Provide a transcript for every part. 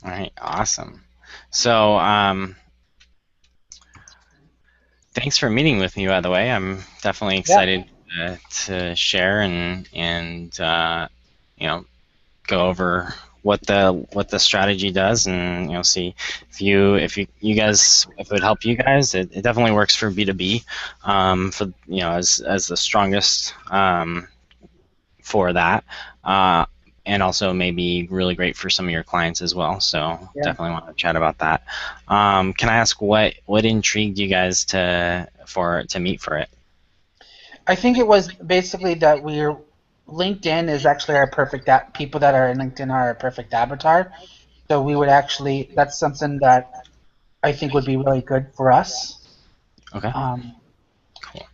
All right, awesome. So, thanks for meeting with me, by the way. I'm definitely Yeah, excited to share and you know go over what the strategy does, and see if you guys if it would help you guys. It definitely works for B2B, for as the strongest for that. And also maybe really great for some of your clients as well. So yeah. definitely want to chat about that. Can I ask what intrigued you guys to meet for it? I think it was basically that we're LinkedIn is actually our perfect people that are in LinkedIn are our perfect avatar. So we would actually that's something that I think would be really good for us. Okay, Um, cool,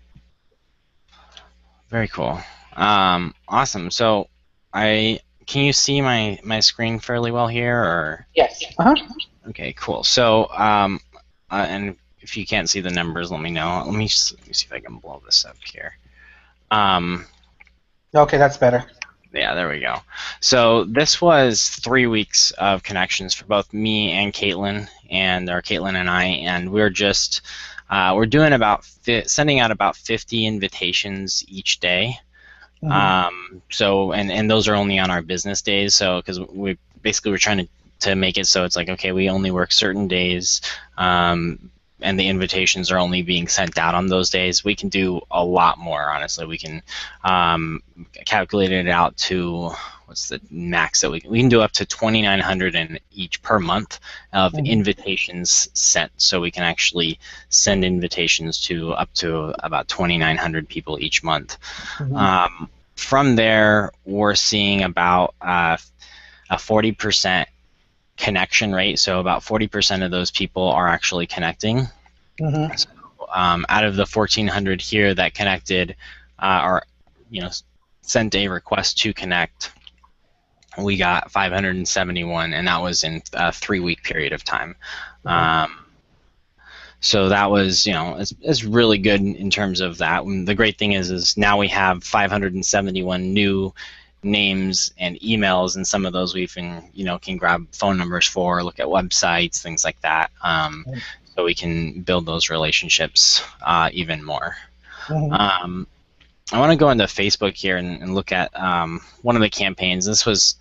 very cool, awesome. So I can you see my screen fairly well here, or yes. Uh-huh. okay, cool. So and if you can't see the numbers, let me know. Let me see if I can blow this up here. Um, Okay, that's better. Yeah, there we go. So this was 3 weeks of connections for both me and Caitlin, or Caitlin and I, and we're doing sending out about 50 invitations each day. Hmm. So and those are only on our business days. So because we're trying to make it so it's like, okay, we only work certain days. And the invitations are only being sent out on those days. We can do a lot more, honestly. We can calculate it out to what's the max that we can do up to 2,900 in each per month of Hmm. invitations sent. So we can actually send invitations to up to about 2,900 people each month. Hmm. From there, we're seeing about a 40% connection rate. So about 40% of those people are actually connecting. Hmm. So, out of the 1,400 here that connected, or you know sent a request to connect, we got 571, and that was in a 3 week period of time. Hmm. Um, so that was, it's really good in terms of that. And the great thing is now we have 571 new names and emails, and some of those we can grab phone numbers for, look at websites, things like that. So we can build those relationships even more. Hmm. Um, I want to go into Facebook here and look at one of the campaigns. This was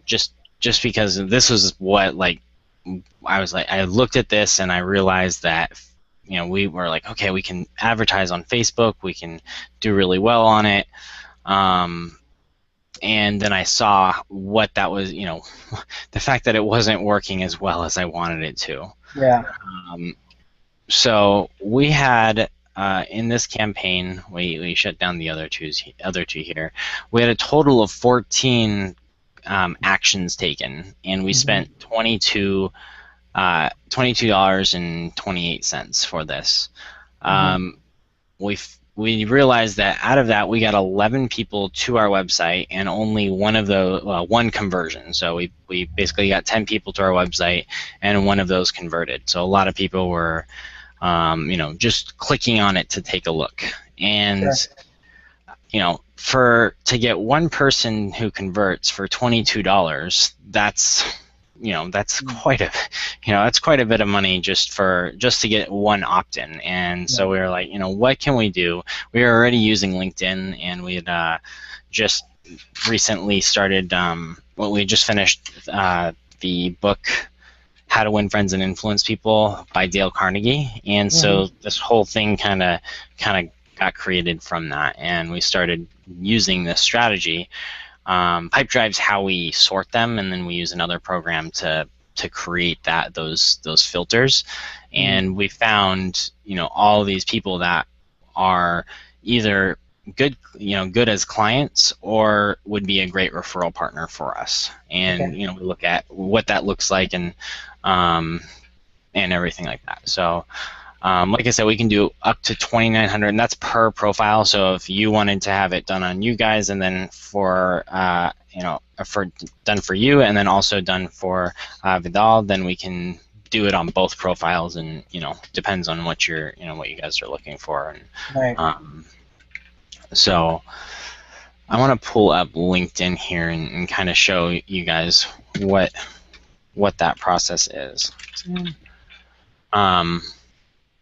just because this was what, like, I looked at this and I realized that we were like, okay, we can advertise on Facebook, we can do really well on it. Um, and then I saw what that was, the fact that it wasn't working as well as I wanted it to. Yeah. Um, so we had, in this campaign, we shut down the other two here. We had a total of 14 actions taken, and we Hmm. spent $22.28 for this. Hmm. Um, we realized that out of that we got 11 people to our website, and only one conversion. So we basically got 10 people to our website, and one of those converted. So a lot of people were just clicking on it to take a look. And Sure. for to get one person who converts for $22, that's quite a bit of money just to get one opt-in. And Yeah. so we were like, what can we do? We were already using LinkedIn, and we had just recently started, well, we just finished the book How to Win Friends and Influence People by Dale Carnegie. And Hmm. so this whole thing kind of got created from that, and we started using this strategy. Pipedrive's how we sort them, and then we use another program to create those filters. Hmm. And we found, all these people that are either good as clients, or would be a great referral partner for us. And Okay. we look at what that looks like, um, and everything like that. So like I said, we can do up to 2,900, and that's per profile. So if you wanted to have it done on you guys, and then for done for you, and then also done for Vidal, then we can do it on both profiles, and depends on what you guys are looking for. And Right. so I want to pull up LinkedIn here and kind of show you guys what. what that process is. I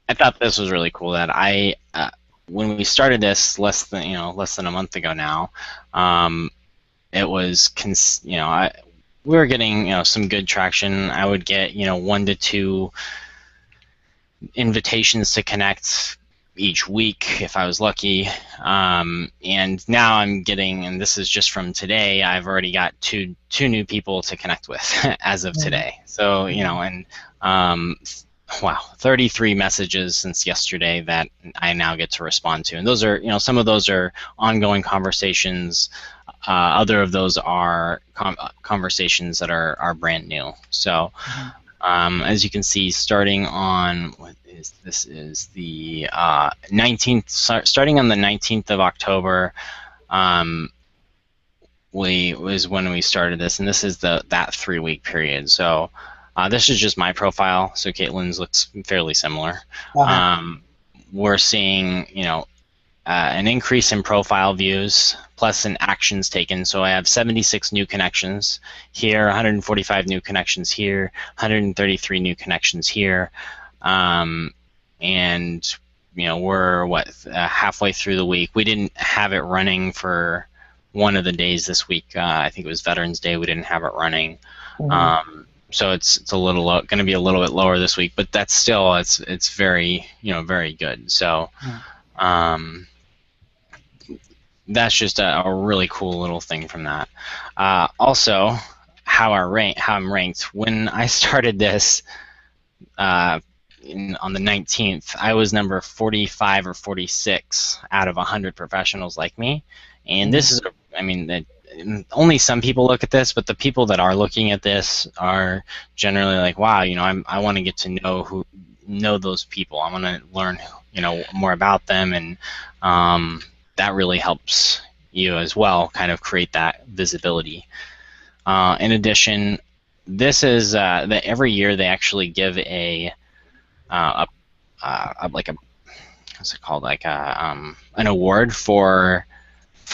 thought this was really cool that when we started this less than a month ago now, it was we were getting some good traction. I would get 1 to 2 invitations to connect each week if I was lucky, and now I'm getting, and this is just from today, I've already got two new people to connect with as of today. So and wow, 33 messages since yesterday that I now get to respond to, and those are some of those are ongoing conversations. Other of those are conversations that are brand new. So as you can see, starting on this is the 19th, starting on the 19th of October, was when we started this, and this is that 3-week period. So this is just my profile. So Caitlin's looks fairly similar. We're seeing an increase in profile views plus in actions taken. So I have 76 new connections here, 145 new connections here, 133 new connections here, and we're halfway through the week. We didn't have it running for one of the days this week. I think it was Veterans Day. We didn't have it running. So it's a little going to be a little bit lower this week, but that's still it's very very good. So that's just a really cool little thing from that. Also, how I'm ranked. When I started this on the 19th, I was number 45 or 46 out of 100 professionals like me, and this is only some people look at this, but the people that are looking at this are generally like, wow, I want to get to know those people. I want to learn more about them, and that really helps you as well kind of create that visibility. In addition, this is that every year they actually give an award for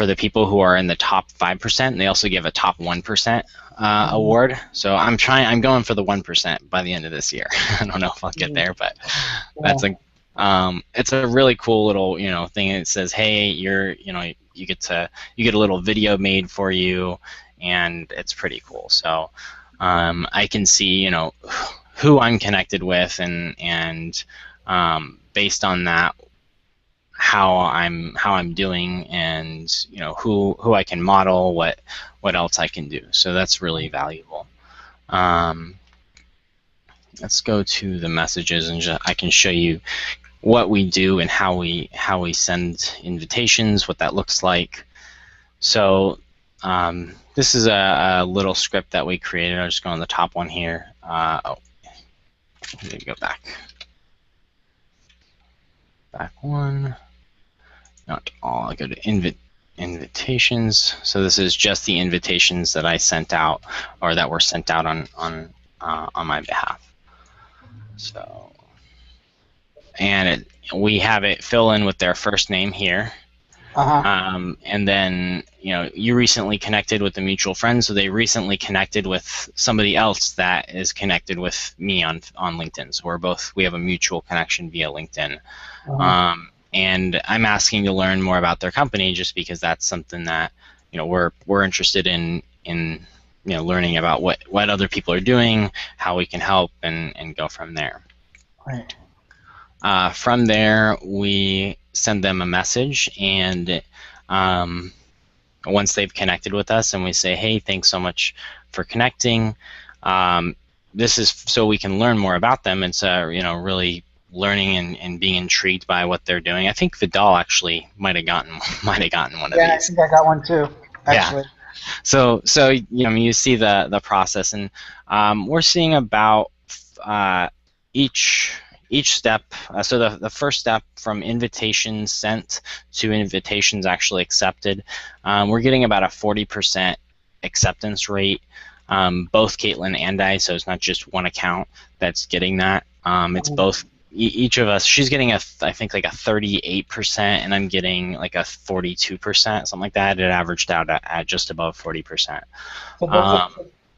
the people who are in the top 5%, and they also give a top 1% award. So I'm going for the 1% by the end of this year. I don't know if I'll get there, but that's it's a really cool little thing. It says, hey, you get a little video made for you, and it's pretty cool. So I can see who I'm connected with, and based on that, how I'm doing, and who I can model, what else I can do. So that's really valuable. Let's go to the messages, and I can show you what we do and how we send invitations, what that looks like. So this is a little script that we created. I'll just go on the top one here. Let me go back one. Not all. I go to invitations. So this is just the invitations that I sent out, or that were sent out on my behalf. So, and we have it fill in with their first name here. And then you recently connected with a mutual friend, so they recently connected with somebody else that is connected with me on LinkedIn. So we have a mutual connection via LinkedIn. And I'm asking to learn more about their company, just because that's something that we're interested in learning about what other people are doing, how we can help, and go from there. Right. From there, we send them a message, and once they've connected with us, and we say, hey, thanks so much for connecting. This is so we can learn more about them. It's really learning and being intrigued by what they're doing. I think Vidal actually might have gotten one of these. Yeah, I think I got one too, actually. Yeah. So you see the process, and we're seeing about each step. So the first step, from invitations sent to invitations actually accepted, we're getting about a 40% acceptance rate. Both Caitlin and I, so it's not just one account that's getting that. It's both. Each of us, she's getting I think like a 38%, and I'm getting like a 42%, something like that. It averaged out at just above 40%.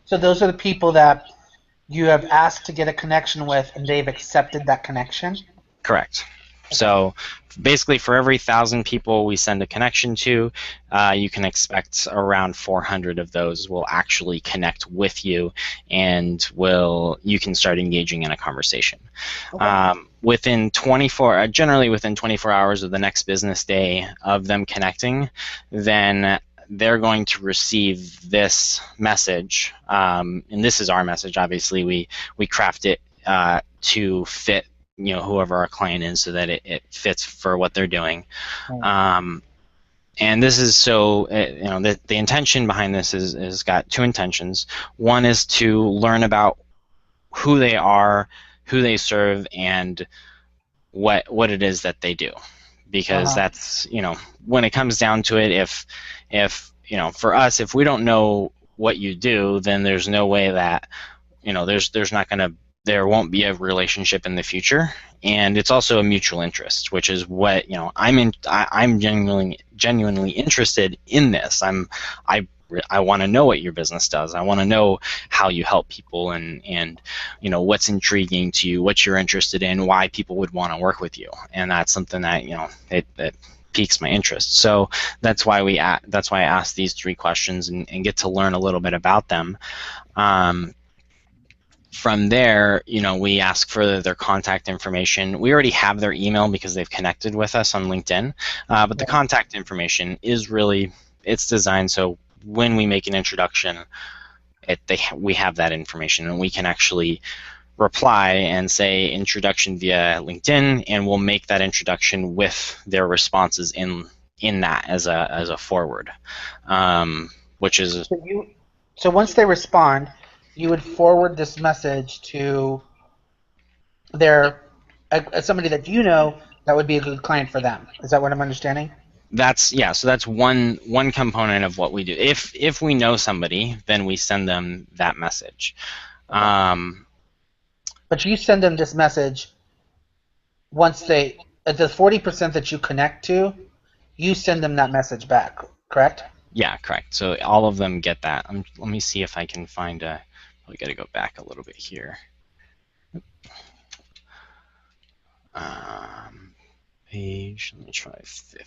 So those are the people that you have asked to get a connection with, and they've accepted that connection? Correct. So basically, for every 1,000 people we send a connection to, you can expect around 400 of those will actually connect with you, and you can start engaging in a conversation. Okay. Within 24, generally within 24 hours of the next business day of them connecting, then they're going to receive this message, and this is our message. Obviously, we craft it to fit whoever our client is, so that it fits for what they're doing. And this is so the intention behind this is got two intentions. One is to learn about who they are, who they serve, and what it is that they do, because that's when it comes down to it, if for us, if we don't know what you do, then there's no way that there won't be a relationship in the future. And it's also a mutual interest, which is what I'm genuinely interested in this. I want to know what your business does. I want to know how you help people, and what's intriguing to you, what you're interested in, why people would want to work with you. And that's something that it piques my interest. So that's why I ask these three questions and get to learn a little bit about them. From there, we ask for their contact information. We already have their email because they've connected with us on LinkedIn, but the contact information is it's designed so when we make an introduction, we have that information, and we can actually reply and say introduction via LinkedIn, and we'll make that introduction with their responses in that as a forward, which is. So once they respond, you would forward this message to somebody that that would be a good client for them. Is that what I'm understanding? So that's one component of what we do. If we know somebody, then we send them that message. But you send them this message once the 40% that you connect to, you send them that message back, correct? Yeah, correct. So all of them get that. Let me see if I can find we got to go back a little bit here. Page, let me try 50.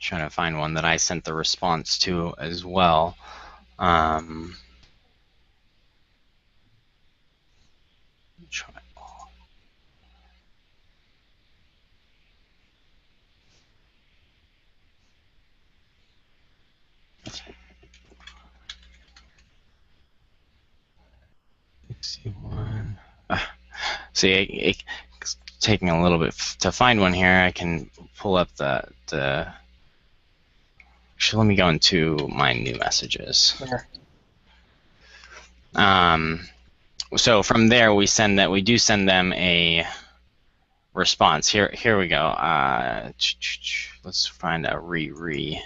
Trying to find one that I sent the response to as well. Try. See, it's taking a little bit to find one here. I can pull up the. Actually, let me go into my new messages. Sure. So from there, we do send them a response. Here we go. Let's find a re.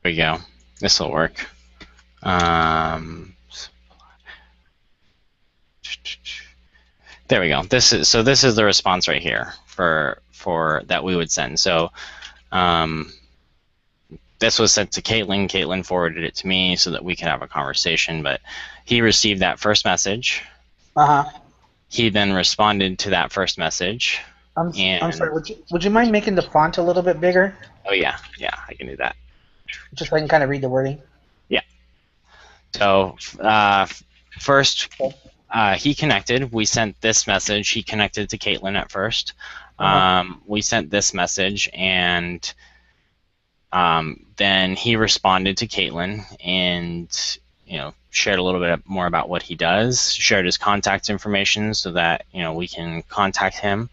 There we go. This will work. There we go. This is the response right here for that we would send. So this was sent to Caitlin. Caitlin forwarded it to me so that we could have a conversation. But he received that first message. He then responded to that first message. I'm sorry. Would you mind making the font a little bit bigger? Oh yeah, I can do that. Just so I can kind of read the wording. Yeah. So first, he connected. We sent this message. He connected to Caitlin at first. We sent this message, and then he responded to Caitlin and shared a little bit more about what he does. Shared his contact information so that we can contact him.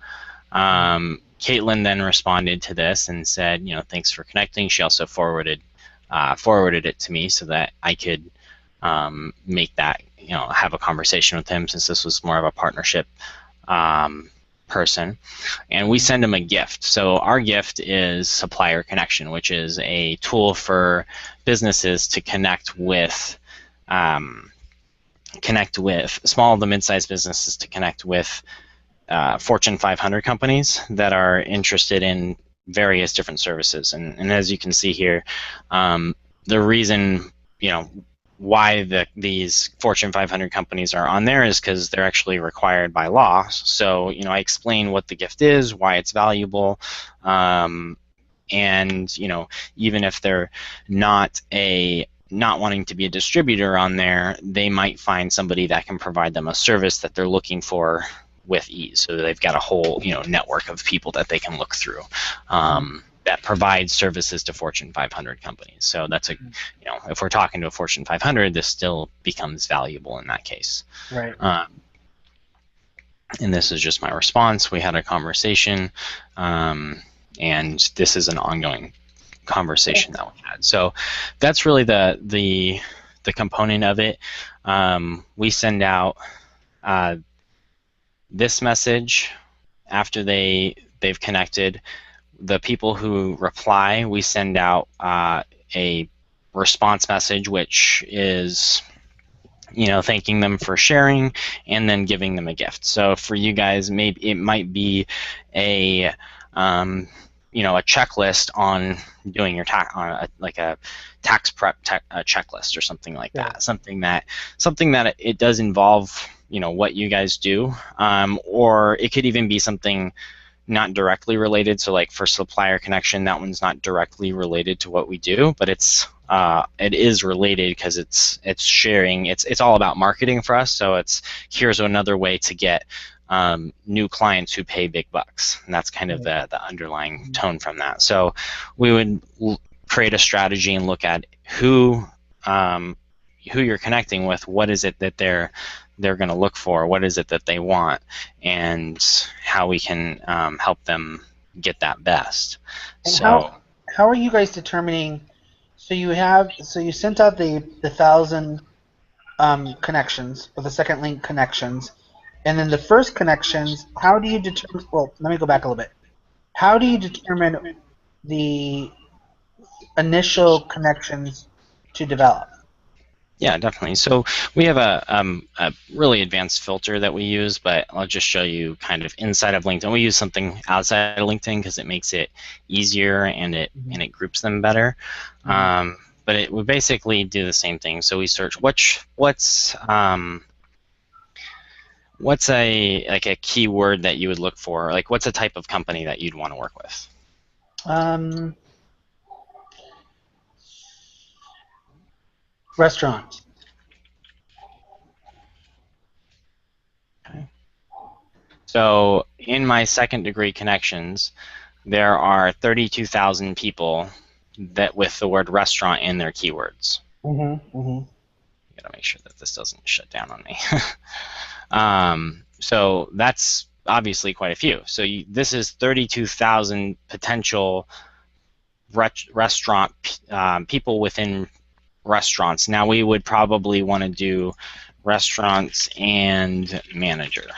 Caitlin then responded to this and said, thanks for connecting. She also forwarded it to me so that I could make that, have a conversation with him, since this was more of a partnership person. And we send him a gift. So our gift is Supplier Connection, which is a tool for businesses to connect with small to mid-sized businesses, to connect with Fortune 500 companies that are interested in various different services. And as you can see here, the reason why these Fortune 500 companies are on there is because they're actually required by law. So I explain what the gift is, why it's valuable, and even if they're not wanting to be a distributor on there, they might find somebody that can provide them a service that they're looking for with ease. So they've got a whole network of people that they can look through that provide services to Fortune 500 companies. So that's if we're talking to a Fortune 500, this still becomes valuable in that case. Right. And this is just my response. We had a conversation, and this is an ongoing conversation that we had. So that's really the component of it. We send out this message after they've connected. The people who reply, we send out a response message, which is thanking them for sharing and then giving them a gift. So for you guys, maybe it might be a a checklist on doing your tax, like a tax prep checklist or something like that. Something that it does involve what you guys do, or it could even be something not directly related. So like for Supplier Connection, that one's not directly related to what we do, but it is related because it's sharing. It's all about marketing for us. So here's another way to get new clients who pay big bucks, and that's kind of the underlying tone from that. So we would create a strategy and look at who you're connecting with, what is it that they're going to look for, what is it that they want, and how we can help them get that best. And so how are you guys determining? So you sent out the 1,000 connections, or the second link connections. And then the first connections, how do you determine? Well, let me go back a little bit. How do you determine the initial connections to develop? Yeah, definitely. So we have a really advanced filter that we use, but I'll just show you kind of inside of LinkedIn. We use something outside of LinkedIn because it makes it easier and it groups them better. But it would basically do the same thing. So we search what's a keyword that you would look for? Like, what's a type of company that you'd want to work with? Restaurant. Okay. So in my second degree connections, there are 32,000 people that with the word restaurant in their keywords. Gotta make sure that this doesn't shut down on me. So that's obviously quite a few. So this is 32,000 potential restaurant people within restaurants. Now we would probably want to do restaurants and manager.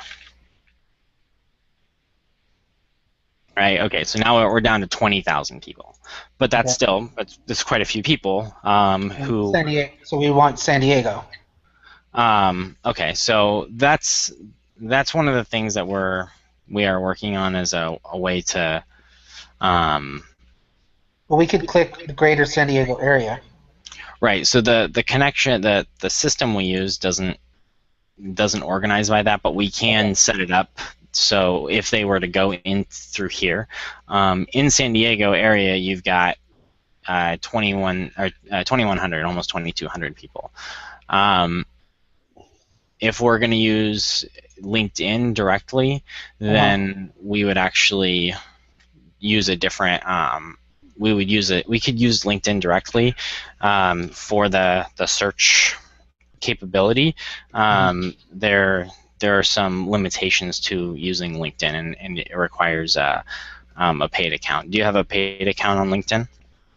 Right. Okay. So now we're down to 20,000 people, but that's that's quite a few people who. San Diego, so we want San Diego. Okay. So that's one of the things that we are working on as a way to. Well, we could click the greater San Diego area. Right. So the connection, the system we use doesn't organize by that, but we can set it up. So if they were to go in through here, in San Diego area, you've got 2,100, almost 2,200 people. If we're going to use LinkedIn directly, then we would actually use a different. We could use LinkedIn directly for the search capability. There are some limitations to using LinkedIn, and it requires a paid account. Do you have a paid account on LinkedIn?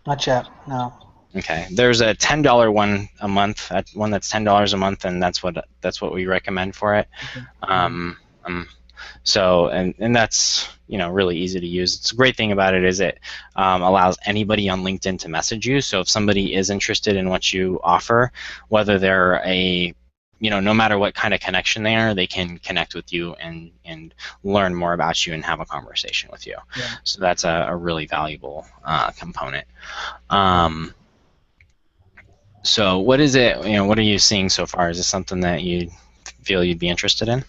Not yet. No. Okay. There's a $10 one a month. One that's $10 a month, and that's what we recommend for it. So and that's really easy to use. It's a great thing about it is it allows anybody on LinkedIn to message you. So if somebody is interested in what you offer, whether they're no matter what kind of connection they are, they can connect with you and learn more about you and have a conversation with you. Yeah. So that's a really valuable component. So what is it? What are you seeing so far? Is this something that you feel you'd be interested in?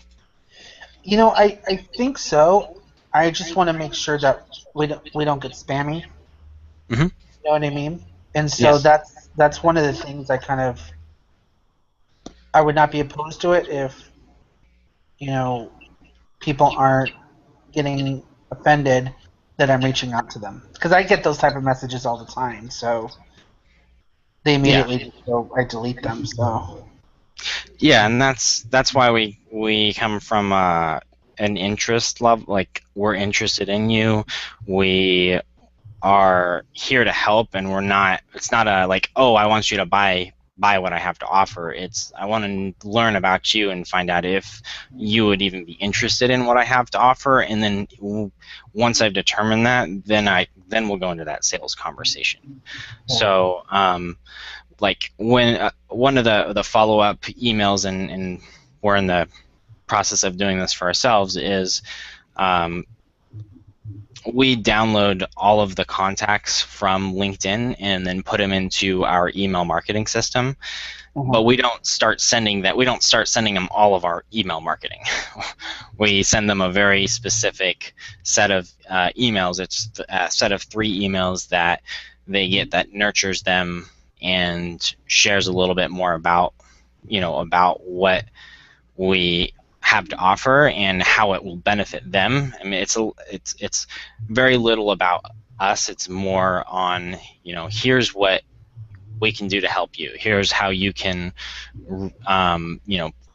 I think so. I just want to make sure that we don't get spammy. Mm-hmm. You know what I mean? And so Yes. that's one of the things I would not be opposed to it if people aren't getting offended that I'm reaching out to them, because I get those type of messages all the time. So they immediately just go, I delete them. So Yeah, and that's why we come from an interest level. Like, we're interested in you. We are here to help, and it's not a like, oh, I want you to buy what I have to offer. It's, I want to learn about you and find out if you would even be interested in what I have to offer, and then once I've determined that, then we'll go into that sales conversation. So like when one of the follow-up emails, and we're in the process of doing this for ourselves, is we download all of the contacts from LinkedIn and then put them into our email marketing system. But we don't start sending them all of our email marketing. We send them a very specific set of emails. It's a set of 3 emails that they get that nurtures them and shares a little bit more about what we have to offer and how it will benefit them. I mean, it's very little about us. It's more on, here's what we can do to help you. Here's how you can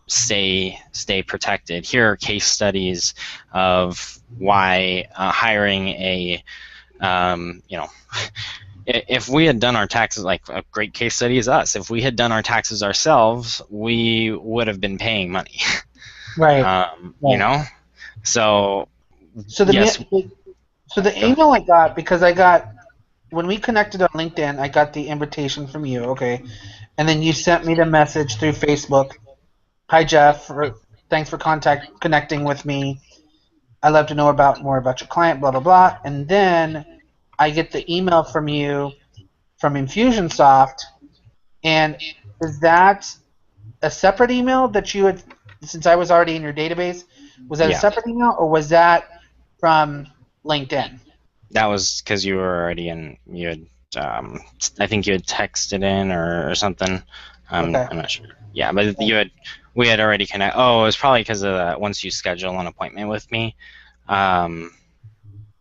stay protected. Here are case studies of why hiring a if we had done our taxes, like a great case study is us. If we had done our taxes ourselves, we would have been paying money. right. Right. So yes. So the email I got, because when we connected on LinkedIn, I got the invitation from you, okay, and then you sent me the message through Facebook. Hi Jeff, thanks for connecting with me. I'd love to know more about your client, blah blah blah. And then I get the email from you from Infusionsoft, and is that a separate email that you had, since I was already in your database? Was that a separate email, or was that from LinkedIn? That was because you were already in. You had, I think you had texted in or something. Okay. I'm not sure. Yeah, but we had already connected. Oh, it was probably because of once you schedule an appointment with me,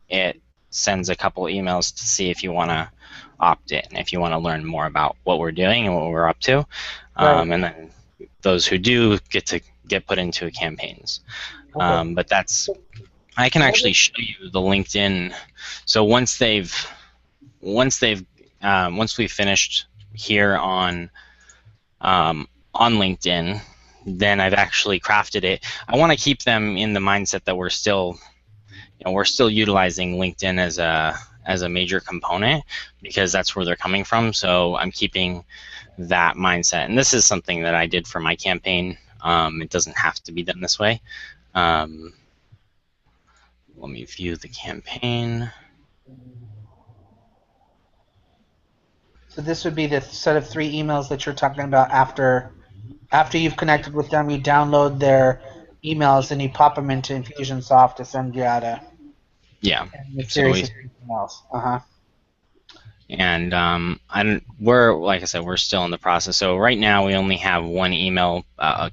it sends a couple emails to see if you want to opt in, if you want to learn more about what we're doing and what we're up to, and then those who do get put into campaigns. Okay. But I can actually show you the LinkedIn. So once we've finished here on LinkedIn, then I've actually crafted it. I want to keep them in the mindset that we're still utilizing LinkedIn as a major component, because that's where they're coming from. So I'm keeping that mindset, and this is something that I did for my campaign. It doesn't have to be done this way. Let me view the campaign. So this would be the set of 3 emails that you're talking about. After you've connected with them, you download their emails and you pop them into Infusionsoft to send you out a series of emails. And we're, like I said, we're still in the process. So right now we only have 1 email,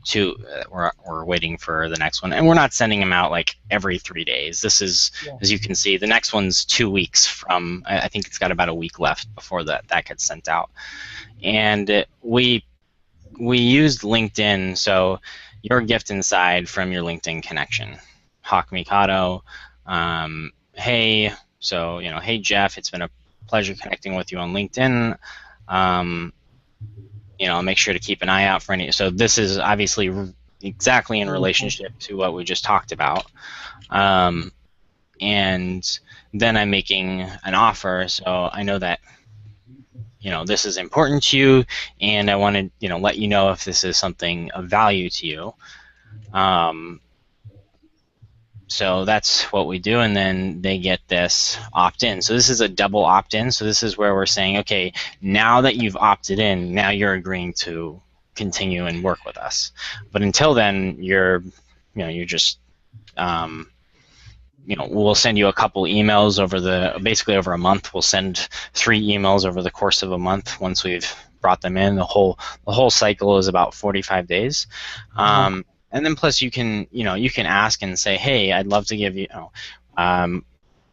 2. We're waiting for the next one, and we're not sending them out like every 3 days. This is, as you can see, the next one's 2 weeks from. I think it's got about a week left before that gets sent out. And we used LinkedIn. So your gift inside from your LinkedIn connection, Hawk Mikado. Hey, So, hey Jeff, it's been a pleasure connecting with you on LinkedIn. I'll make sure to keep an eye out for any. So this is obviously exactly in relationship to what we just talked about. And then I'm making an offer, so I know that this is important to you, and I want to let you know if this is something of value to you. So that's what we do, and then they get this opt-in. So this is a double opt-in. So this is where we're saying, okay, now that you've opted in, now you're agreeing to continue and work with us. But until then, you're just we'll send you a couple emails basically over a month. We'll send 3 emails over the course of a month once we've brought them in. The whole cycle is about 45 days. And then plus you can ask and say, hey, I'd love to give you,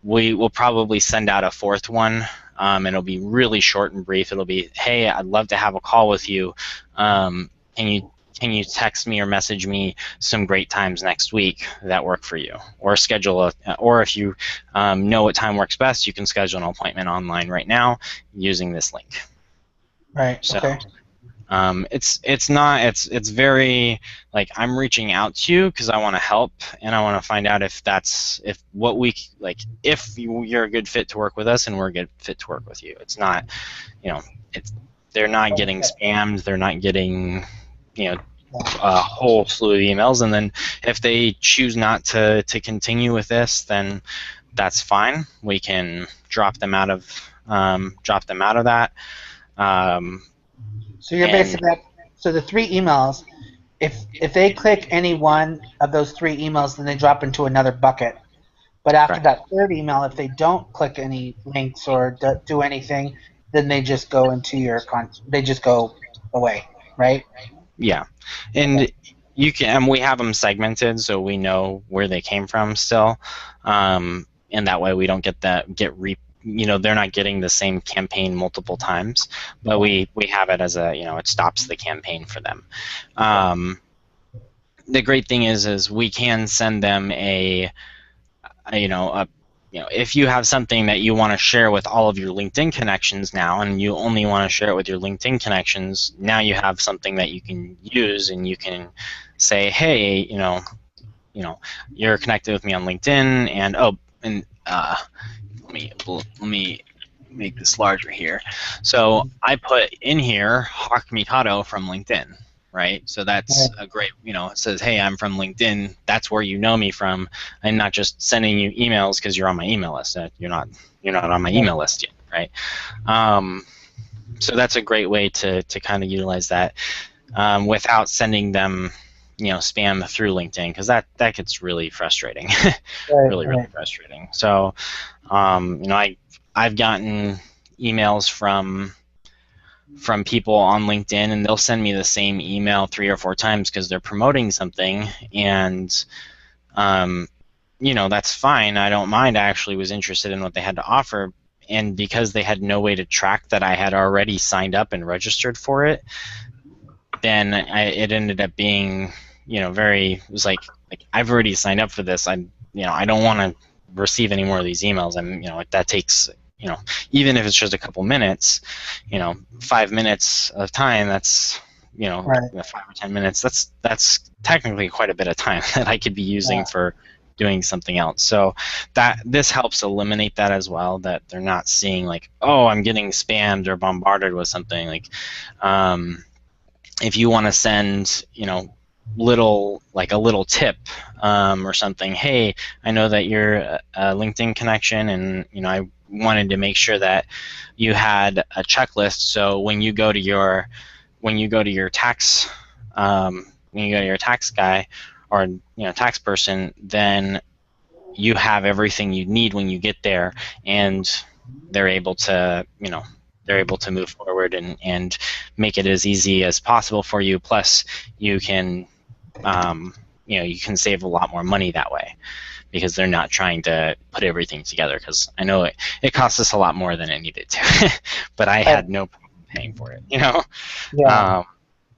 we will probably send out a 4th one, and it'll be really short and brief. It'll be, hey, I'd love to have a call with you. Can you text me or message me some great times next week that work for you? Or schedule or if you know what time works best, you can schedule an appointment online right now using this link. Right. So, okay. It's very like I'm reaching out to you because I want to help and I want to find out if you're a good fit to work with us and we're a good fit to work with you. It's not, they're not getting spammed. They're not getting, a whole slew of emails, and then if they choose not to continue with this, then that's fine. We can drop them out of that. So you're basically so the 3 emails. If they click any one of those 3 emails, then they drop into another bucket. But after that 3rd email, if they don't click any links or do anything, then they just go into they just go away, right? Yeah, and you can. We have them segmented, so we know where they came from still, and that way we don't they're not getting the same campaign multiple times, but we have it as it stops the campaign for them. The great thing is we can send them if you have something that you want to share with all of your LinkedIn connections now, and you only want to share it with your LinkedIn connections, now you have something that you can use, and you can say, hey, you're connected with me on LinkedIn, and let me make this larger here. So I put in here Hawk Mikado from LinkedIn. Right, so that's a great, it says, hey, I'm from LinkedIn. That's where you know me from. I'm not just sending you emails because you're on my email list. You're not on my email list yet, right? So that's a great way to kind of utilize that without sending them, spam through LinkedIn, because that gets really frustrating, really frustrating. So, I've gotten emails from people on LinkedIn, and they'll send me the same email 3 or 4 times because they're promoting something, and that's fine. I don't mind. I actually was interested in what they had to offer, and because they had no way to track that I had already signed up and registered for it, then it ended up being it was like I've already signed up for this. I don't want to receive any more of these emails. That takes even if it's just a couple minutes, 5 minutes of time, that's 5 or 10 minutes, that's technically quite a bit of time that I could be using for doing something else. So this helps eliminate that as well, that they're not seeing like, oh, I'm getting spammed or bombarded with something. Like if you want to send a little tip or something, hey, I know that you're a LinkedIn connection, and I wanted to make sure that you had a checklist, so when you go to your tax guy or tax person, then you have everything you need when you get there, and they're able to move forward and make it as easy as possible for you. Plus you can you can save a lot more money that way, because they're not trying to put everything together, because I know it costs us a lot more than it needed to, but I had no problem paying for it, Yeah.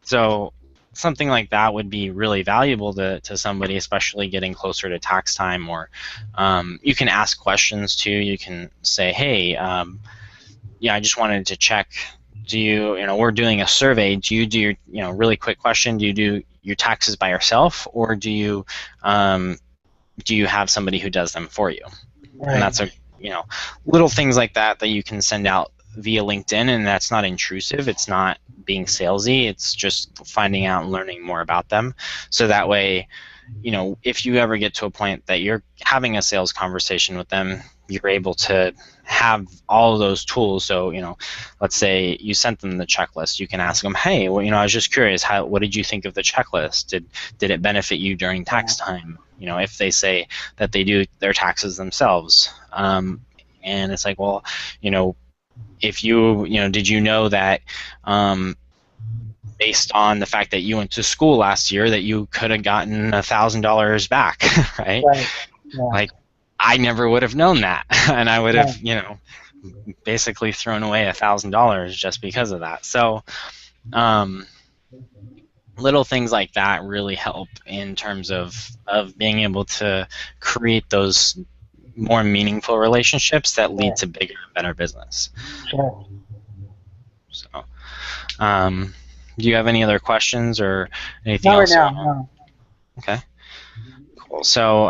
So something like that would be really valuable to somebody, especially getting closer to tax time. Or you can ask questions too. You can say, hey, yeah, I just wanted to check. Do you, we're doing a survey. Do you do your, really quick question, do you do your taxes by yourself, or do you have somebody who does them for you? Right. And that's little things like that that you can send out via LinkedIn, and that's not intrusive. It's not being salesy. It's just finding out and learning more about them. So that way, if you ever get to a point that you're having a sales conversation with them, you're able to have all of those tools. So, let's say you sent them the checklist. You can ask them, hey, well, I was just curious, what did you think of the checklist? Did it benefit you during tax time? If they say that they do their taxes themselves. And it's like, well, if did you know that based on the fact that you went to school last year that you could have gotten $1,000 back, right? Right. Yeah. Like, I never would have known that, and I would have, basically thrown away $1,000 just because of that. So, little things like that really help in terms of being able to create those more meaningful relationships that lead to bigger and better business. Sure. So, do you have any other questions or anything else? No, right now. No. Okay. Cool. So,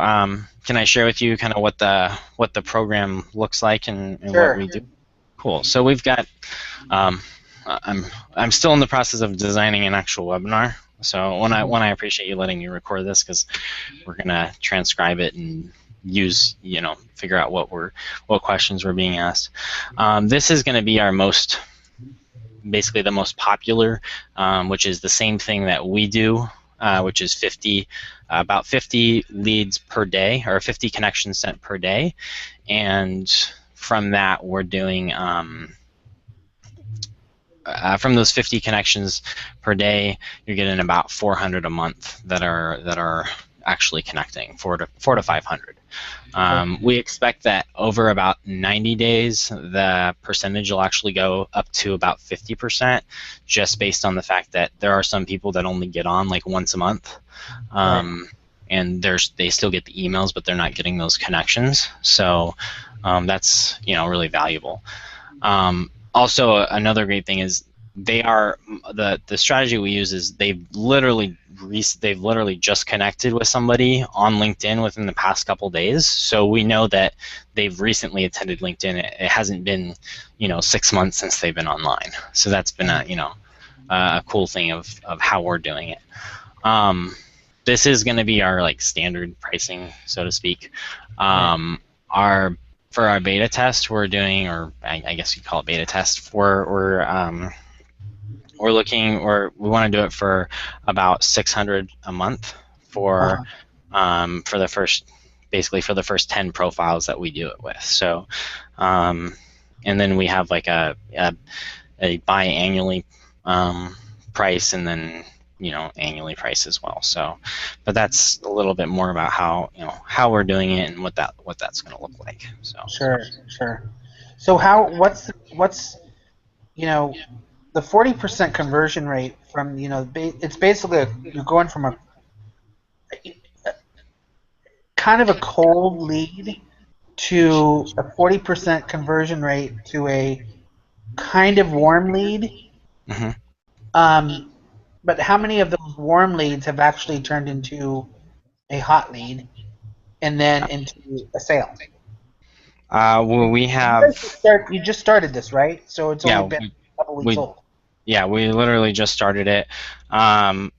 can I share with you kind of what the program looks like and Sure. what we do? Cool. So we've got. I'm still in the process of designing an actual webinar. So when I appreciate you letting me record this, because we're gonna transcribe it and use, figure out what questions were being asked. This is going to be our basically the most popular, which is the same thing that we do, which is about 50 leads per day, or 50 connections sent per day, and from that we're doing from those 50 connections per day, you're getting about 400 a month that are actually connecting, 400 to 500. We expect that over about 90 days, the percentage will actually go up to about 50%, just based on the fact that there are some people that only get on like once a month, and they still get the emails, but they're not getting those connections. So that's really valuable. Also, another great thing is the strategy we use is they've literally just connected with somebody on LinkedIn within the past couple days, so we know that they've recently attended LinkedIn. It hasn't been 6 months since they've been online, so that's been a cool thing of how we're doing it. This is going to be our standard pricing, so to speak. For our beta test, we're doing, or I guess you call it beta test, we want to do it for about $600 a month for the first 10 profiles that we do it with. So, and then we have like a biannually price, and then annually price as well. So, but that's a little bit more about how we're doing it and what that's going to look like. So Sure. So what's the 40% conversion rate from it's basically you're going from a kind of a cold lead to a 40% conversion rate to a kind of warm lead. Mm-hmm. But how many of those warm leads have actually turned into a hot lead and then into a sale? Well, we have. You just started this, right? So it's only been a couple weeks old. Yeah, we literally just started it.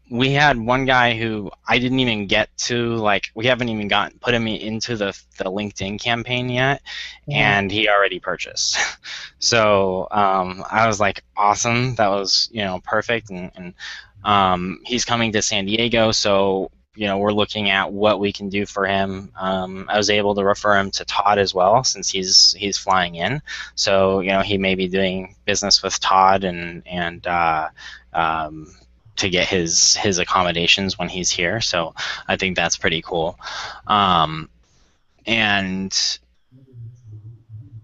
We had one guy who I didn't even get to, we haven't even put him into the LinkedIn campaign yet, and he already purchased. So I was like, awesome, that was perfect, and he's coming to San Diego, so we're looking at what we can do for him. I was able to refer him to Todd as well, since he's flying in. So he may be doing business with Todd and to get his accommodations when he's here. So I think that's pretty cool. And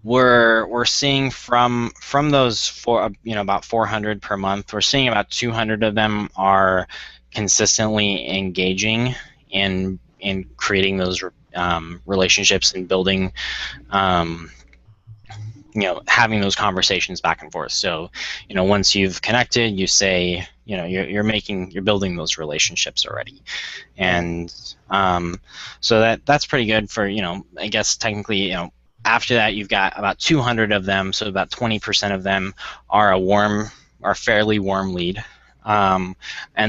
we're seeing from those about 400 per month, we're seeing about 200 of them are consistently engaging in creating those relationships and building, having those conversations back and forth. So, once you've connected, you say, you're building those relationships already, and so that's pretty good for, I guess technically, after that you've got about 200 of them, so about 20% of them are fairly warm lead. And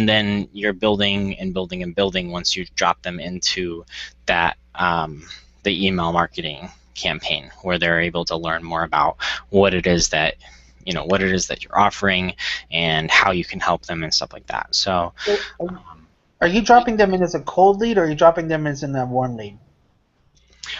then you're building and building and building once you drop them into that the email marketing campaign, where they're able to learn more about what it is that you're offering and how you can help them and stuff like that. So, are you dropping them in as a cold lead, or are you dropping them as in a warm lead?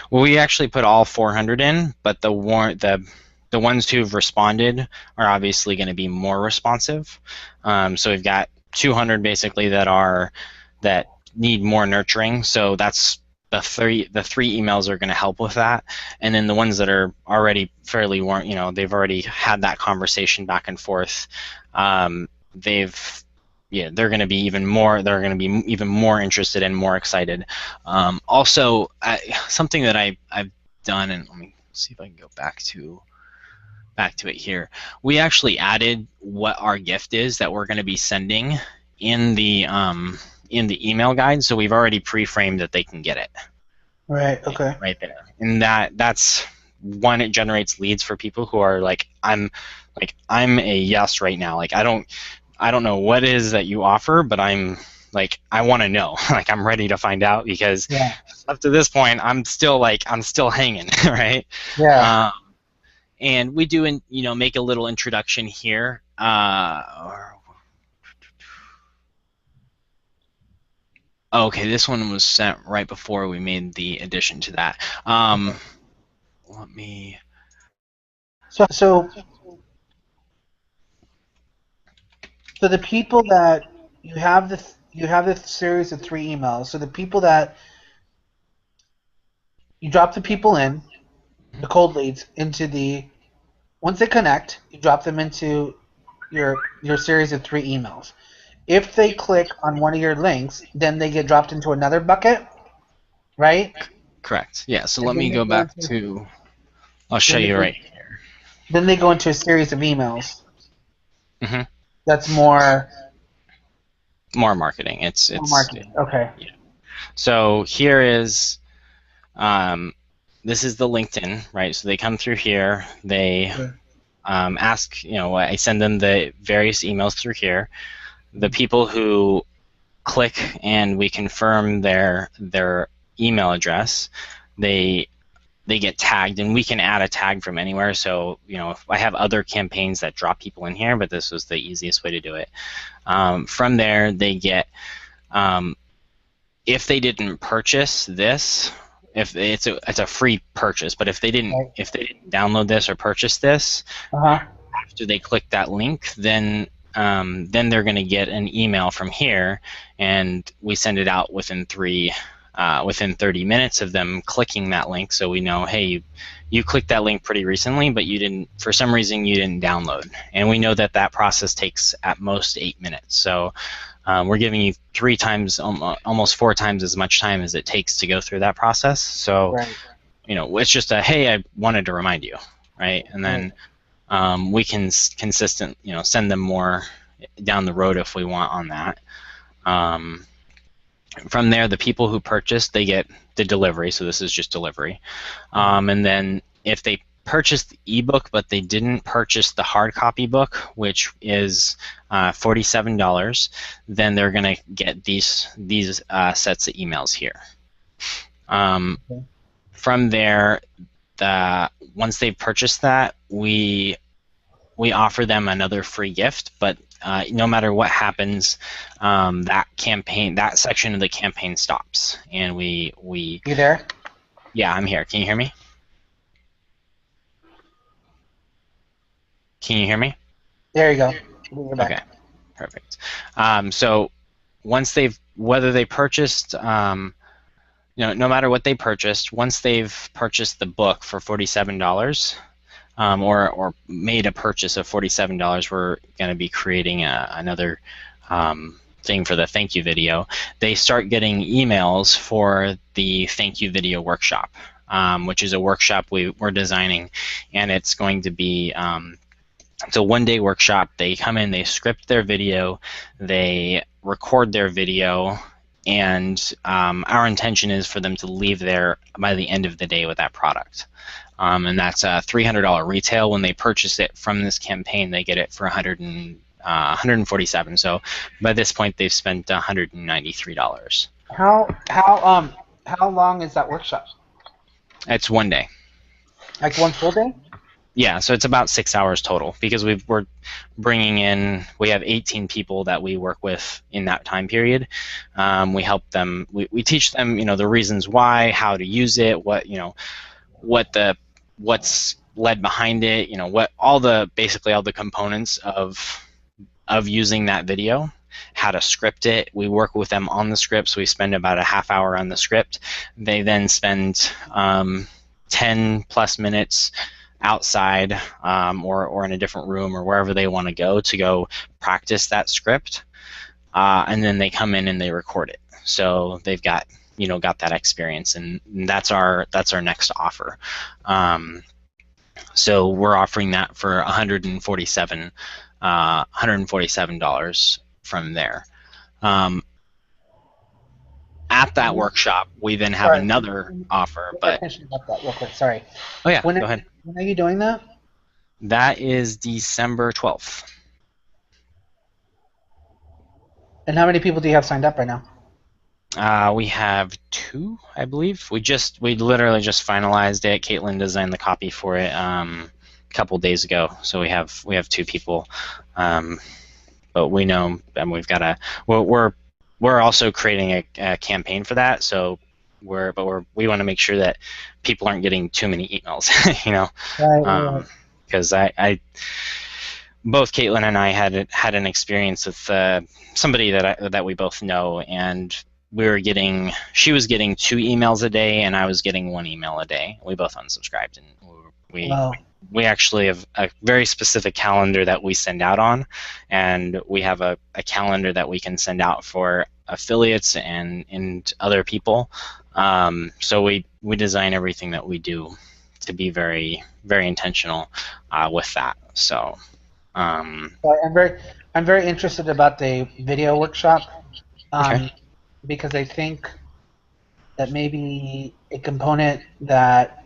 Well, we actually put all 400 in, but the ones who've responded are obviously going to be more responsive. So we've got 200 basically that need more nurturing. So that's the three emails are going to help with that. And then the ones that are already fairly warm, they've already had that conversation back and forth. They're going to be even more interested and more excited. Also, something that I've done, and let me see if I can go back to it here. We actually added what our gift is that we're going to be sending in the email guide, so we've already pre-framed that they can get it. Right. Okay. Right there, and that's one. It generates leads for people who are like, I'm a yes right now. Like I don't know what it is that you offer, but I'm like, I want to know. Like I'm ready to find out, because up to this point I'm still hanging, right? Yeah. And we do, make a little introduction here. Okay, this one was sent right before we made the addition to that. Let me. So the people that you have this series of 3 emails. So the people that you drop the people in, the cold leads, once they connect, you drop them into your series of 3 emails. If they click on one of your links, then they get dropped into another bucket, right? Correct. Yeah. So let me go back to. I'll show you right here. Then they go into a series of emails. Mm-hmm. That's more marketing. It's more marketing. Okay. Yeah. So here is. This is the LinkedIn, right? So they come through here. They ask, I send them the various emails through here. The people who click and we confirm their email address, they get tagged, and we can add a tag from anywhere. So, if I have other campaigns that drop people in here, but this was the easiest way to do it. From there, they get, if they didn't purchase this, if it's a free purchase, but if they didn't download this or purchase this, after they click that link, then they're going to get an email from here, and we send it out within 30 minutes of them clicking that link. So we know, hey, you clicked that link pretty recently, but for some reason you didn't download, and we know that process takes at most 8 minutes. So we're giving you 3 times, almost 4 times as much time as it takes to go through that process. So, it's just hey, I wanted to remind you, right? And then we can send them more down the road if we want on that. From there, the people who purchased, they get the delivery. So this is just delivery. And then if they purchased the ebook but they didn't purchase the hard copy book, which is $47, then they're going to get these sets of emails here. From there, once they've purchased that, we offer them another free gift, but no matter what happens, that section of the campaign stops, and we. You there? Yeah, I'm here. Can you hear me? Can you hear me? There you go. Okay, perfect. So once whether they purchased, no matter what they purchased, once they've purchased the book for $47, or made a purchase of $47, we're going to be creating another thing for the thank you video, they start getting emails for the thank you video workshop, which is a workshop we're designing, and it's going to be it's a one-day workshop. They come in, they script their video, they record their video, and our intention is for them to leave there by the end of the day with that product. And that's a $300 retail. When they purchase it from this campaign, they get it for $147. So by this point, they've spent $193. How long is that workshop? It's one day. Like one full day? Yeah, so it's about 6 hours total, because we're bringing in, we have 18 people that we work with in that time period. We help them, we teach them, the reasons why, how to use it, what's led behind it, basically all the components of using that video, how to script it. We work with them on the script, so we spend about a half hour on the script. They then spend 10 plus minutes outside or in a different room or wherever they want to go practice that script, and then they come in and they record it. So they've got that experience, and that's our next offer. So we're offering that for $147 from there. At that workshop, we then have another offer. But about that real quick. Sorry. Oh yeah, go ahead. When are you doing that? That is December 12th. And how many people do you have signed up right now? We have 2, I believe. We literally just finalized it. Caitlin designed the copy for it a couple days ago, so we have 2 people. But we know, and we've got we're also creating a campaign for that. So we want to make sure that people aren't getting too many emails, because both Caitlin and I had an experience with somebody that we both know, and she was getting 2 emails a day, and I was getting 1 email a day. We both unsubscribed, and we actually have a very specific calendar that we send out on, and we have a calendar that we can send out for affiliates and other people. So we design everything that we do to be very, very intentional with that. So I'm very interested about the video workshop, okay. Because I think that maybe a component that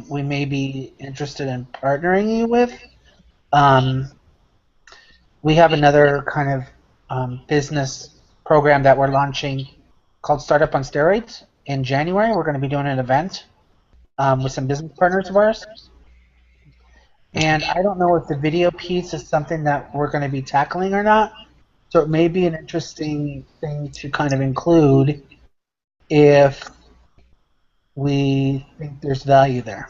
we may be interested in partnering you with. We have another kind of business program that we're launching called Startup on Steroids in January. We're going to be doing an event with some business partners of ours. And I don't know if the video piece is something that we're going to be tackling or not. So it may be an interesting thing to kind of include if we think there's value there.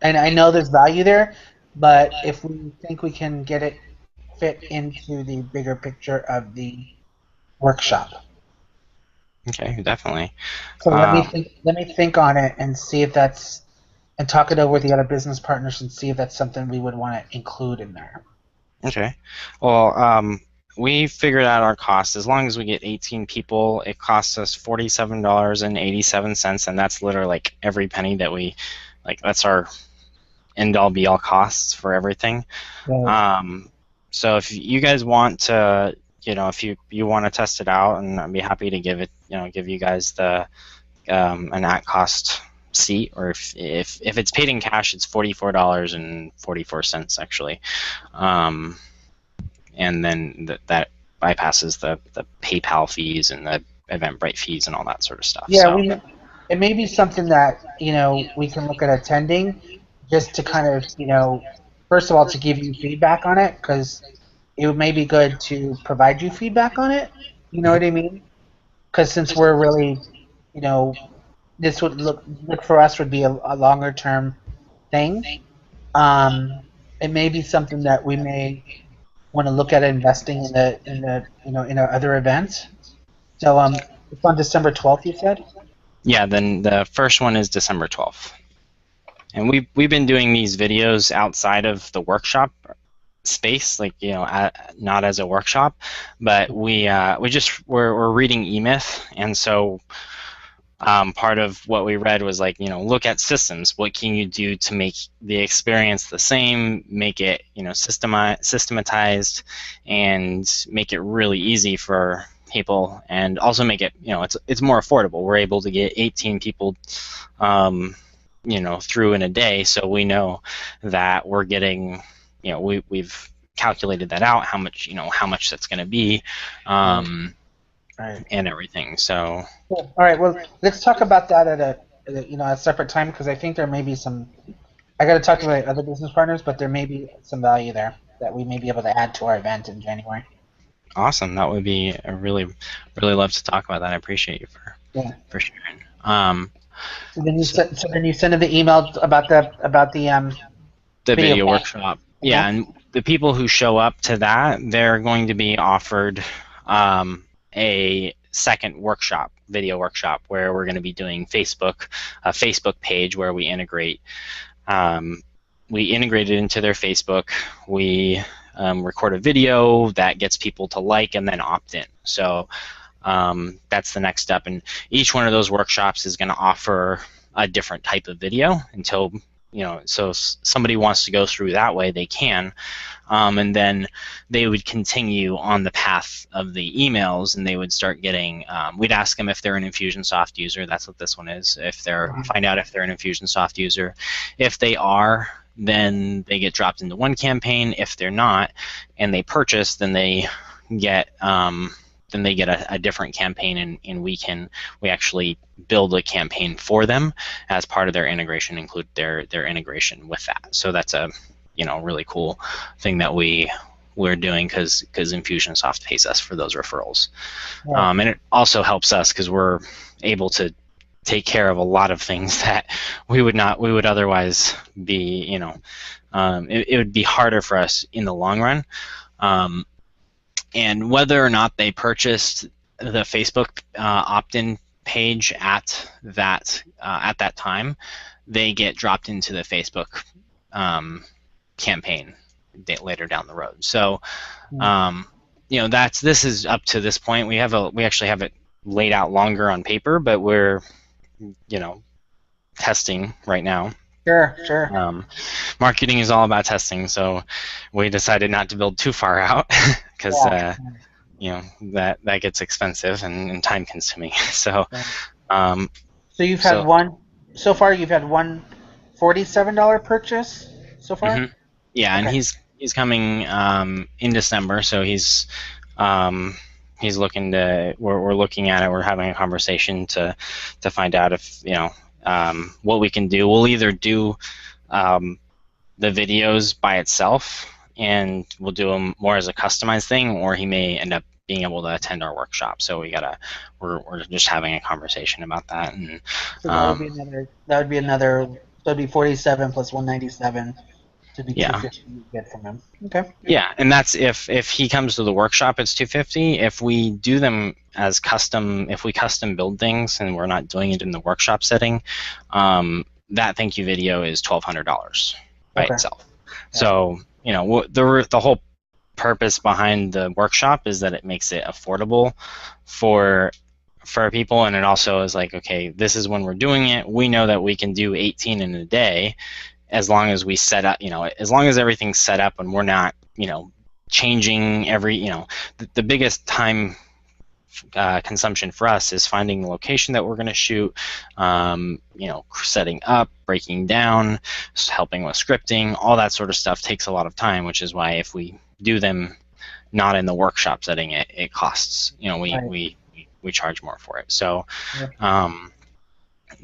And I know there's value there, but if we think we can get it fit into the bigger picture of the workshop. Okay, definitely. So let me think on it and see if that's, and talk it over with the other business partners and see if that's something we would want to include in there. Okay. Well, we figured out our cost. As long as we get 18 people, it costs us $47.87, and that's literally like every penny that that's our end-all be-all costs for everything. Right. So if you guys want to, if you want to test it out, and I'd be happy to give you guys the an at-cost seat, or if it's paid in cash, it's $44.44 actually. And then that bypasses the PayPal fees and the Eventbrite fees and all that sort of stuff. Yeah, so. It may be something that we can look at attending, just to kind of first of all to give you feedback on it, because it may be good to provide you feedback on it. You know what I mean? Because since we're really this would look for us would be a longer term thing. It may be something that we may want to look at investing in our other events. So it's on December 12th, you said? Yeah, then the first one is December 12th. And we've been doing these videos outside of the workshop space, like not as a workshop, but we're reading eMyth, and so part of what we read was like, look at systems. What can you do to make the experience the same, make it, systematized, and make it really easy for people, and also make it, it's more affordable. We're able to get 18 people, through in a day, so we know that we're getting, we've calculated that out, how much that's going to be. Right. And everything. So. Cool. All right. Well, let's talk about that at a separate time, because I think there may be some. I got to talk to my other business partners, but there may be some value there that we may be able to add to our event in January. Awesome. That would be really love to talk about that. I appreciate you for sharing. So then you send them the email about the video workshop. Yeah, and the people who show up to that, they're going to be offered a second video workshop, where we're going to be doing a Facebook page where we integrate it into their Facebook. We record a video that gets people to like and then opt in. So that's the next step, and each one of those workshops is going to offer a different type of video until, so somebody wants to go through that way, they can. And then they would continue on the path of the emails, and they would start getting, we'd ask them if they're an Infusionsoft user. That's what this one is. Find out if they're an Infusionsoft user. If they are, then they get dropped into one campaign. If they're not, and they purchase, then they get a different campaign, and we actually build a campaign for them as part of their integration, include their integration with that. So that's a really cool thing that we're doing, because Infusionsoft pays us for those referrals. Yeah. And it also helps us because we're able to take care of a lot of things that we would otherwise be, it would be harder for us in the long run. And whether or not they purchased the Facebook opt-in page at that time, they get dropped into the Facebook campaign later down the road. So, this is up to this point. We actually have it laid out longer on paper, but we're testing right now. Sure. Marketing is all about testing, so we decided not to build too far out because that gets expensive and time consuming. So, so you've had one so far. You've had one $47 purchase so far. Mm-hmm. Yeah, okay. And he's coming in December, so he's looking to. We're looking at it. We're having a conversation to find out if what we can do. We'll either do the videos by itself, and we'll do them more as a customized thing, or he may end up being able to attend our workshop. So we're just having a conversation about that. And so that would be 47 plus 197 to be 250 you get from him. Okay. Yeah, and that's if he comes to the workshop, it's 250. If we do them as custom, if we custom build things and we're not doing it in the workshop setting, that thank you video is $1,200 by itself. So the whole purpose behind the workshop is that it makes it affordable for people, and it also is like, okay, this is when we're doing it. We know that we can do 18 in a day, as long as we set up, as long as everything's set up and we're not, changing every, the biggest time consumption for us is finding the location that we're going to shoot, setting up, breaking down, helping with scripting, all that sort of stuff takes a lot of time, which is why if we do them not in the workshop setting, it costs, we charge more for it. So,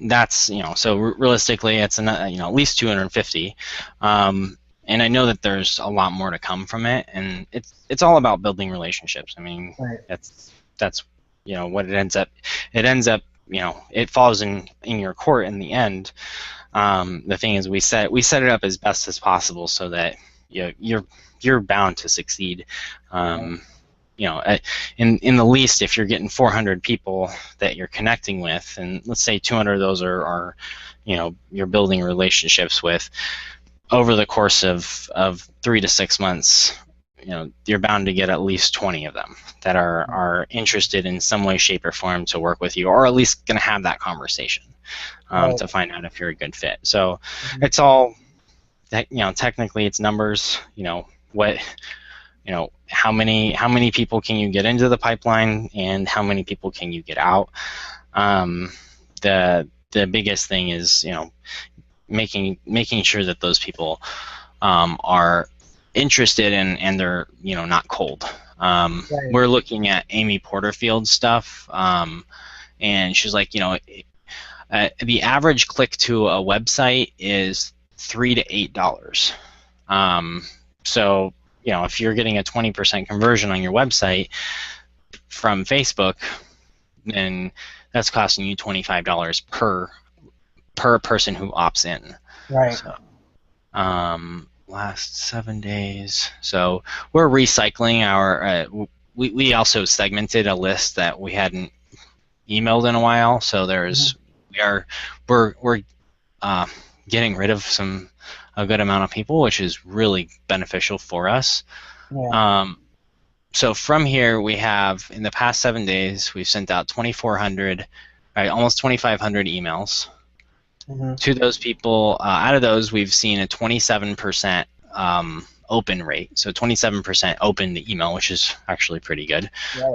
that's so realistically it's at least 250, and I know that there's a lot more to come from it, and it's all about building relationships. I mean, that's what it ends up it falls in your court in the end. The thing is, we set it up as best as possible so that you're bound to succeed. In the least, if you're getting 400 people that you're connecting with, and let's say 200 of those are you're building relationships with, over the course of 3 to 6 months, you're bound to get at least 20 of them that are interested in some way, shape, or form to work with you, or at least going to have that conversation to find out if you're a good fit. So it's all, technically it's numbers. How many people can you get into the pipeline, and how many people can you get out? The biggest thing is making sure that those people are interested and they're not cold. Right. We're looking at Amy Porterfield's stuff, and she's like, the average click to a website is $3 to $8. So if you're getting a 20% conversion on your website from Facebook, then that's costing you $25 per person who opts in. Right. So, last 7 days. So we're recycling our. We also segmented a list that we hadn't emailed in a while. So we're getting rid of a good amount of people, which is really beneficial for us. Yeah. So from here, we have, in the past 7 days, we've sent out 2,400, right, almost 2,500 emails. To those people. Out of those, we've seen a 27% open rate. So 27% open the email, which is actually pretty good,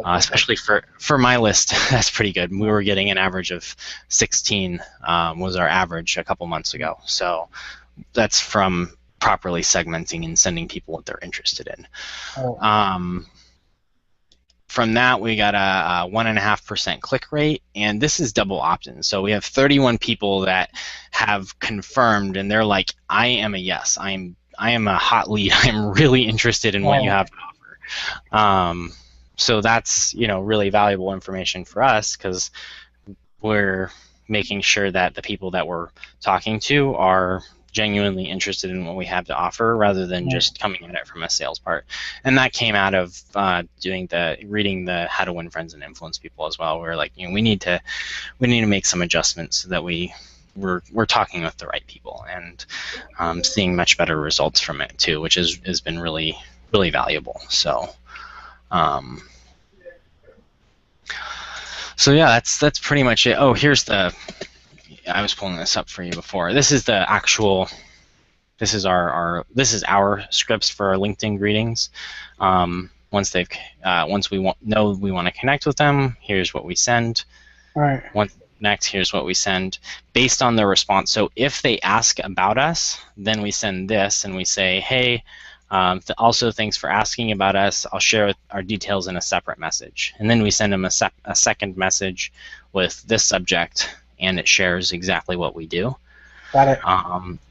especially for my list. That's pretty good. We were getting an average of 16 was our average a couple months ago. So that's from properly segmenting and sending people what they're interested in. From that, we got a 1.5% click rate, and this is double opt-in. So we have 31 people that have confirmed, and they're like, I am a yes. I am a hot lead. I'm really interested in what you have to offer. So that's really valuable information for us, because we're making sure that the people that we're talking to are genuinely interested in what we have to offer, rather than just coming at it from a sales part. And that came out of reading the How to Win Friends and Influence People as well. We're like, we need to make some adjustments so that we're talking with the right people, and seeing much better results from it too, which has been really, really valuable. So yeah, that's pretty much it. Oh, here's I was pulling this up for you before. This is the actual. This is our our scripts for our LinkedIn greetings. Once we know we want to connect with them, here's what we send. All right. Once next, here's what we send based on the response. So if they ask about us, then we send this, and we say, hey, also thanks for asking about us. I'll share our details in a separate message, and then we send them a second message with this subject, and it shares exactly what we do. Got it.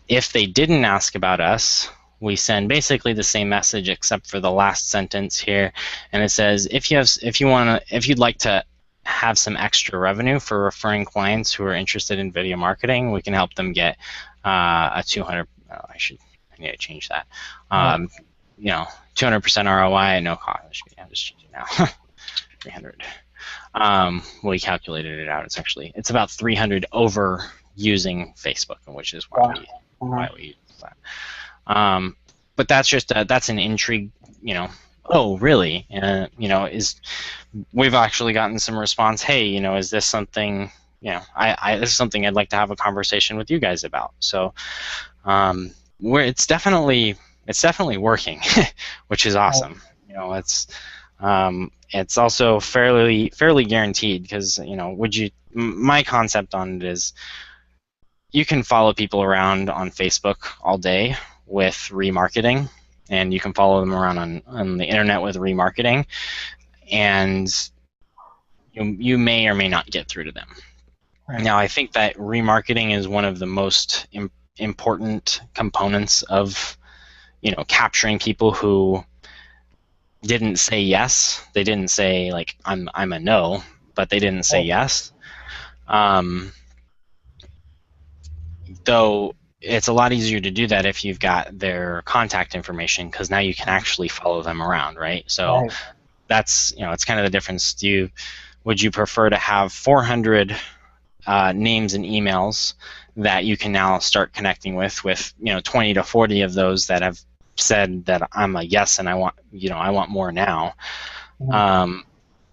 If they didn't ask about us, we send basically the same message except for the last sentence here, and it says, if you'd like to have some extra revenue for referring clients who are interested in video marketing, we can help them get a 200. Oh, I need to change that. 200% ROI at no cost. I'll just change it now. 300. We calculated it out. It's about 300 over using Facebook, which is why we use that. But that's an intrigue. Oh, really? We've actually gotten some response. Hey, is this something? This is something I'd like to have a conversation with you guys about. So, it's definitely working, which is awesome. It's also fairly guaranteed, because my concept on it is, you can follow people around on Facebook all day with remarketing, and you can follow them around on the internet with remarketing, and you may or may not get through to them. Right. Now, I think that remarketing is one of the most important components of capturing people who didn't say yes. They didn't say, like, I'm a no, but they didn't say yes. Though it's a lot easier to do that if you've got their contact information, because now you can actually follow them around, right? So that's it's kind of the difference. Would you prefer to have 400 names and emails that you can now start connecting with 20 to 40 of those that have said that I'm a yes and I want more now.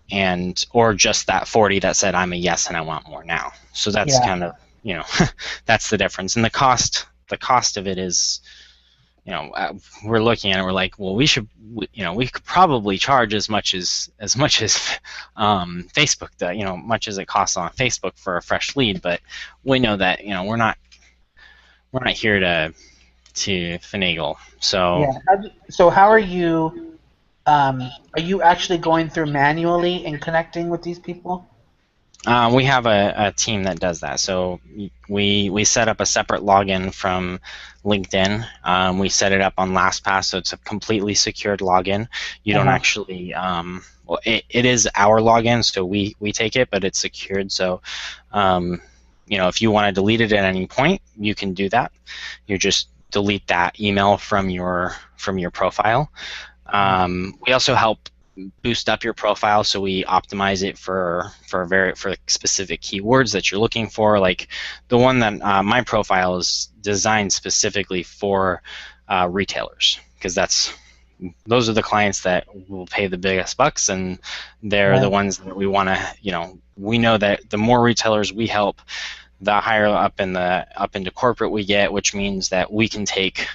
And or just that 40 that said I'm a yes and I want more now. So that's kind of that's the difference. And the cost of it is, we're looking at it, we're like, well, we could probably charge as much as Facebook does, much as it costs on Facebook for a fresh lead, but we know that we're not here to finagle. So So how are you? Are you actually going through manually and connecting with these people? We have a team that does that. So we set up a separate login from LinkedIn. We set it up on LastPass, so it's a completely secured login. You don't actually, well, it is our login, so we take it, but it's secured. So, if you want to delete it at any point, you can do that. You just delete that email from your profile. We also help boost up your profile, so we optimize it for specific keywords that you're looking for. Like the one that my profile is designed specifically for retailers, because those are the clients that will pay the biggest bucks, and they're the ones that we want to. We know that the more retailers we help, the higher up into corporate we get, which means that we can take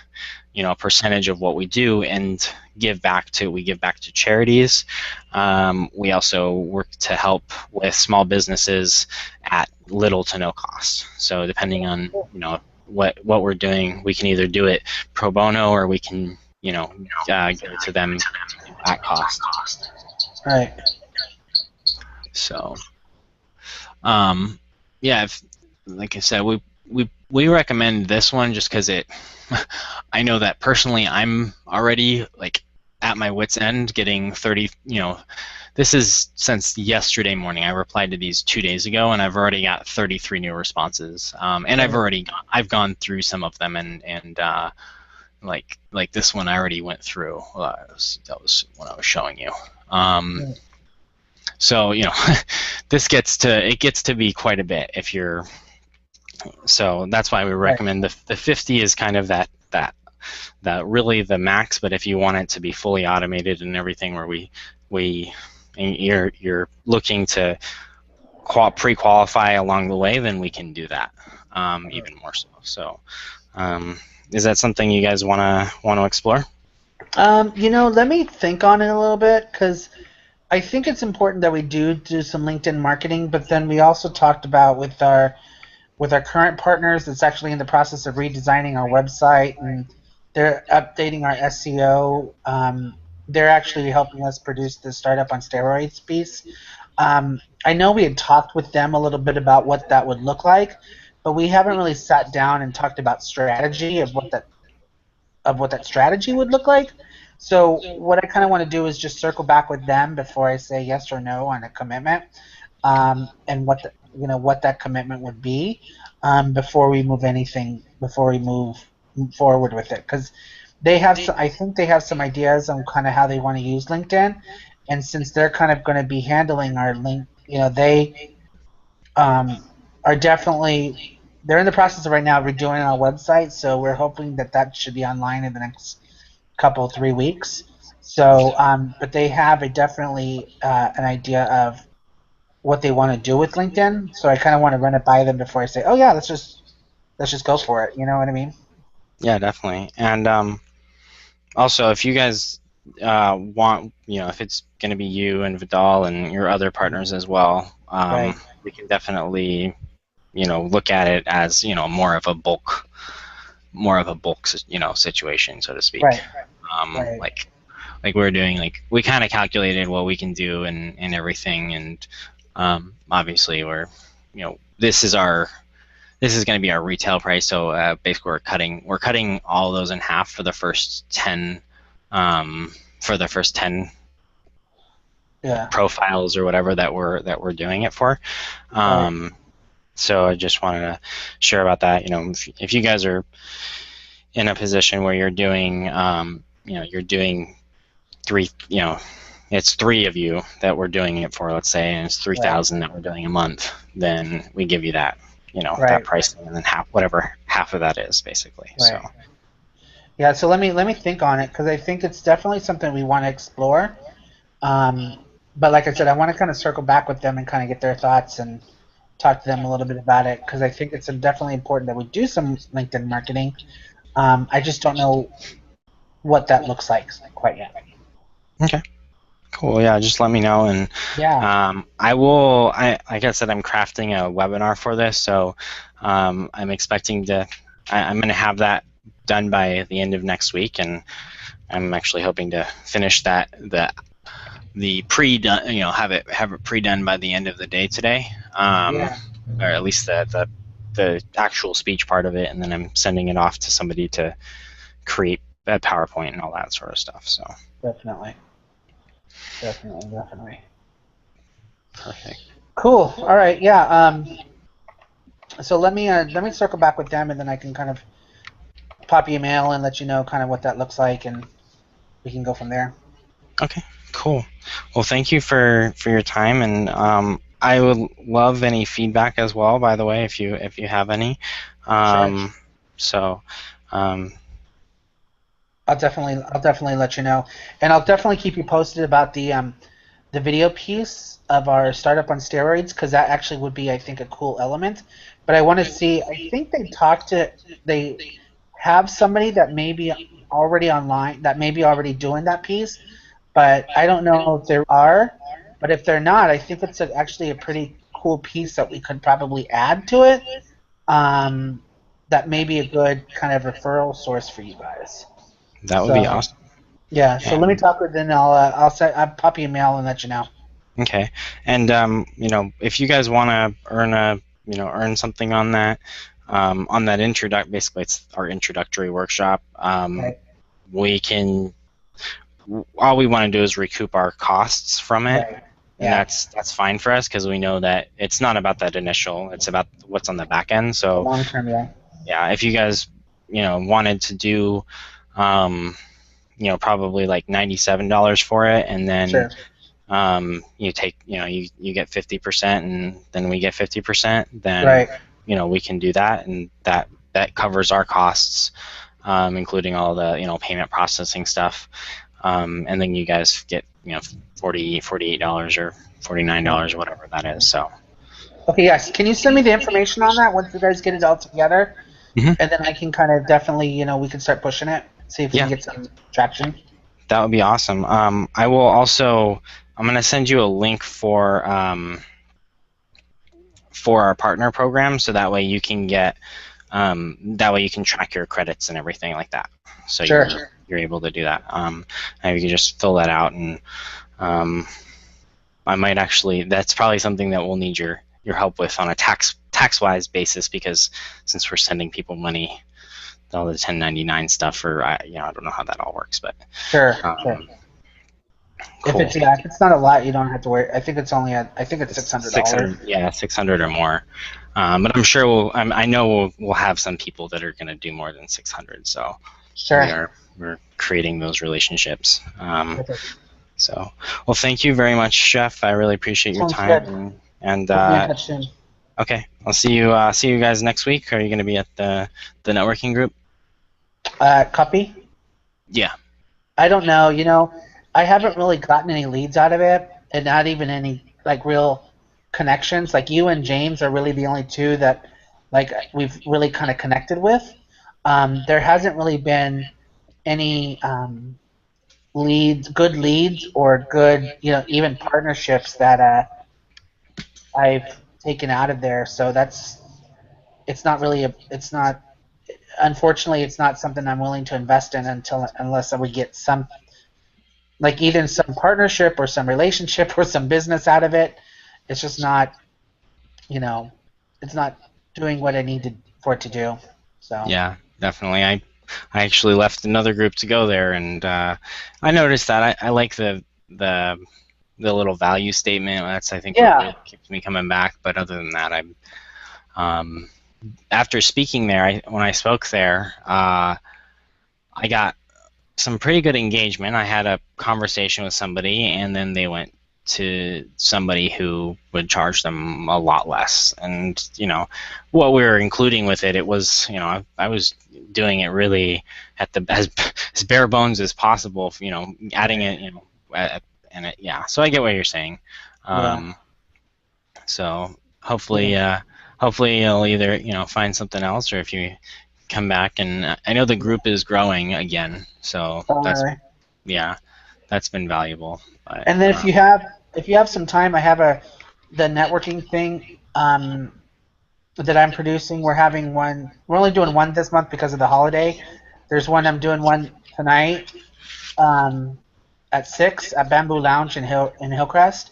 a percentage of what we do and give back to charities. We also work to help with small businesses at little to no cost. So depending on what we're doing, we can either do it pro bono or we can give it to them at cost. Right. So like I said, we recommend this one just because I know that personally I'm already like at my wit's end getting 30, this is since yesterday morning. I replied to these 2 days ago and I've already got 33 new responses. And I've gone through some of them and like this one I already went through. That was what I was showing you. So, this gets to be quite a bit if you're. So that's why we recommend the 50 is kind of that really the max. But if you want it to be fully automated and everything, where you're looking to pre-qualify along the way, then we can do that even more so. So is that something you guys want to explore? Let me think on it a little bit, because I think it's important that we do some LinkedIn marketing, but then we also talked about with our current partners that's actually in the process of redesigning our website, and they're updating our SEO. They're actually helping us produce the Startup on Steroids piece. I know we had talked with them a little bit about what that would look like, but we haven't really sat down and talked about strategy of what that strategy would look like. So what I kind of want to do is just circle back with them before I say yes or no on a commitment, and what that commitment would be before we move forward with it, because I think they have some ideas on kind of how they want to use LinkedIn, and since they're kind of going to be handling our link, they are definitely, they're in the process of right now redoing our website, so we're hoping that should be online in the next 3 weeks. So but they have definitely an idea of what they want to do with LinkedIn, so I kind of want to run it by them before I say, oh yeah, let's just go for it. You know what I mean? Yeah, definitely. And also, if you guys want, if it's going to be you and Vidal and your other partners as well, we can definitely, look at it as, more of a bulk, situation, so to speak. Like we're doing, like we kind of calculated what we can do and everything, and obviously we're, this is going to be our retail price. So basically we're cutting all those in half for the first 10 profiles or whatever that we're doing it for. So I just wanted to share about that. If you guys are in a position where you're doing, you're doing 3, it's 3 of you that we're doing it for, let's say, and it's 3,000 that we're doing a month, then we give you that, that pricing, and then half of that is basically. Right. So. Yeah. So let me think on it, because I think it's definitely something we want to explore. But like I said, I want to kind of circle back with them and kind of get their thoughts and talk to them a little bit about it, because I think it's definitely important that we do some LinkedIn marketing. I just don't know what that looks like quite yet. Okay. Cool. Yeah, just let me know, and I will. Like I said, I'm crafting a webinar for this, so I'm expecting to. I'm going to have that done by the end of next week, and I'm actually hoping to finish the pre-done. Have it pre-done by the end of the day today, or at least the actual speech part of it, and then I'm sending it off to somebody to create a PowerPoint and all that sort of stuff. So definitely. Perfect. Cool. All right. Yeah. So let me circle back with them, and then I can kind of pop you a mail and let you know kind of what that looks like, and we can go from there. Okay. Cool. Well, thank you for your time, and I would love any feedback as well. By the way, if you have any. Sure. So. I'll definitely let you know, and I'll definitely keep you posted about the video piece of our startup on steroids, because that actually would be, I think, a cool element. But I want to see. I think they have somebody that may be already online, that may be already doing that piece, but I don't know if there are. But if they're not, I think it's actually a pretty cool piece that we could probably add to it. That may be a good kind of referral source for you guys. That would be awesome. Yeah. So let me talk with them. I'll pop you a mail and let you know. Okay. And if you guys want to earn something on that, basically it's our introductory workshop. We can. All we want to do is recoup our costs from it, and that's fine for us, because we know that it's not about that initial; it's about what's on the back end. So long term, yeah. If you guys wanted to do, probably like $97 for it, and then you take you get 50%, and then we get 50%. Then we can do that, and that covers our costs, including all the payment processing stuff. And then you guys get $48 or $49 or whatever that is. So. Okay. Yes. Can you send me the information on that once you guys get it all together, and then I can kind of definitely we can start pushing it, see if we can get some traction. That would be awesome. I will also. I'm going to send you a link for our partner program, so that way you can get. That way you can track your credits and everything like that. So you're able to do that. And you can just fill that out, and I might actually. That's probably something that we'll need your help with on a tax-wise basis, because since we're sending people money, all the 1099 stuff, or I don't know how that all works, but sure. Cool. If it's not a lot, you don't have to worry. I think it's $600. Yeah, 600 or more. But I'm sure I know we'll have some people that are going to do more than 600. So we're creating those relationships. So, well, thank you very much, Jeff. I really appreciate your time. And okay, I'll see you guys next week. Are you going to be at the networking group? Copy? Yeah. I don't know. I haven't really gotten any leads out of it, and not even any real connections. Like, you and James are really the only two that we've really kind of connected with. There hasn't really been any good leads, or good even partnerships that I've taken out of there. So unfortunately, it's not something I'm willing to invest in unless we get some, either some partnership or some relationship or some business out of it. It's just not, it's not doing what I need for it to do. So yeah, definitely. I actually left another group to go there, and I noticed that I like the little value statement. That's, I think, what really keeps me coming back. But other than that, after speaking there, when I spoke there, I got some pretty good engagement. I had a conversation with somebody, and then they went to somebody who would charge them a lot less. And what we were including with it, it was I was doing it really at the as bare bones as possible. Adding it, yeah. So I get what you're saying. Yeah. So hopefully you'll either find something else, or if you come back, and I know the group is growing again, so Alright. that's been valuable. But, And then if you have some time, I have the networking thing that I'm producing. We're having one. We're only doing one this month because of the holiday. There's one I'm doing one tonight at 6 at Bamboo Lounge in Hillcrest.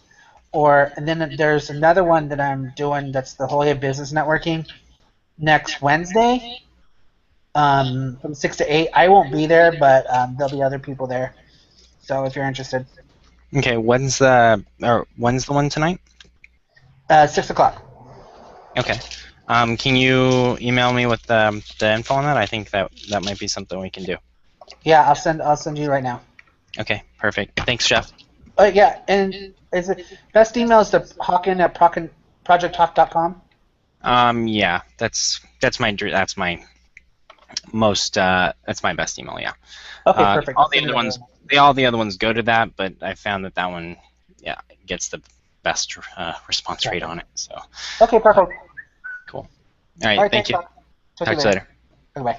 And then there's another one that I'm doing that's the Hoya Business Networking next Wednesday from 6 to 8. I won't be there, but there'll be other people there. So if you're interested. okay, when's the one tonight? 6 o'clock. Okay. Can you email me with the info on that? I think that might be something we can do. Yeah, I'll send you right now. Okay, perfect. Thanks, Jeff. Yeah, and is it best email is to Hawken at projecthawk.com? Yeah, that's my most that's my best email. Yeah. Okay, perfect. All the other ones go to that, but I found that one, gets the best response rate on it. So. Okay, perfect. Cool. All right. Thank you. Talk to you later. Bye.